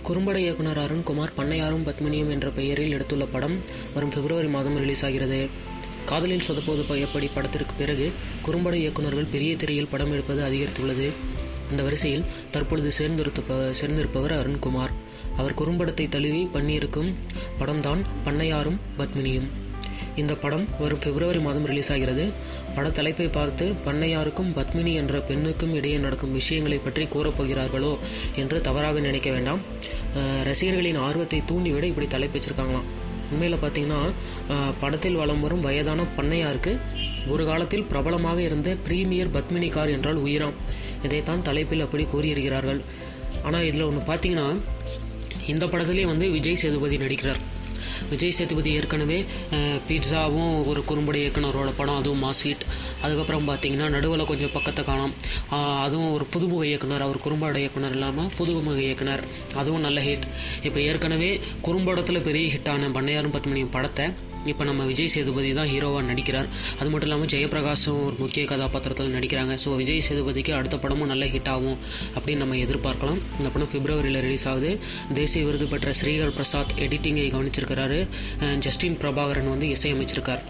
குறும்பட இயக்குனர் அருண்குமார் பண்ணையாரும் பத்மினியும் என்ற பெயரில் எடுத்துள்ள படம் வரும் பிப்ரவரி மாதம் ரிலீஸ் ஆகிறது. காதலில் சொதப்போது எப்படி படத்திற்கு பிறகு குறும்பட இயக்குநர்கள் பெரிய திரையில் படம் எடுப்பது அதிகரித்துள்ளது. அந்த வரிசையில் தற்பொழுது சேர்ந்திருப்பவர் அருண்குமார். அவர் குறும்படத்தை தழுவி பண்ணியிருக்கும் படம்தான் பண்ணையாரும் பத்மினியும். இந்த படம் வரும் பிப்ரவரி மாதம் ரிலீஸ் ஆகிறது. பட தலைப்பை பார்த்து பண்ணையாருக்கும் பத்மினி என்ற பெண்ணுக்கும் இடையே நடக்கும் விஷயங்களை பற்றி கூறப்போகிறார்களோ என்று தவறாக நினைக்க வேண்டாம். ரசிகர்களின் ஆர்வத்தை தூண்டிவிட இப்படி தலைப்பு வச்சிருக்காங்களாம். உண்மையில் பார்த்தீங்கன்னா படத்தில் வலம் வரும் வயதான பண்ணையாருக்கு ஒரு காலத்தில் பிரபலமாக இருந்த பிரீமியர் பத்மினி கார் என்றால் உயிராம். இதைத்தான் தலைப்பில் அப்படி கூறியிருக்கிறார்கள். ஆனால் இதில் ஒன்று பார்த்தீங்கன்னா, இந்த படத்திலே விஜய் சேதுபதி நடிக்கிறார். விஜய் சேதுபதி ஏற்கனவே பீட்சாவும் ஒரு குறும்பட இயக்குனரோட படம், அதுவும் மாஸ் ஹிட். அதுக்கப்புறம் பார்த்தீங்கன்னா நடுவில் கொஞ்சம் பக்கத்தை காணோம், அதுவும் ஒரு புதுமுக இயக்குனர். அவர் குறும்பட இயக்குனர் இல்லாமல் புதுமுக இயக்குனர், அதுவும் நல்ல ஹிட். இப்போ ஏற்கனவே குறும்படத்தில் பெரிய ஹிட்டான பண்ணையாரும் பத்மினியும் படத்தை இப்போ நம்ம விஜய் சேதுபதி தான் ஹீரோவாக நடிக்கிறார். அது மட்டும் இல்லாமல் ஜெயபிரகாஷும் ஒரு முக்கிய கதாபாத்திரத்தில் நடிக்கிறாங்க. ஸோ விஜய் சேதுபதிக்கு அடுத்த படமும் நல்ல ஹிட் ஆகும் அப்படின்னு நம்ம எதிர்பார்க்கலாம். இந்த படம் பிப்ரவரியில் ரிலீஸ் ஆகுது. தேசிய விருது பெற்ற ஸ்ரீகர் பிரசாத் எடிட்டிங்கை கவனிச்சிருக்கிறாரு. ஜஸ்டின் பிரபாகரன் இசையமைச்சிருக்கார்.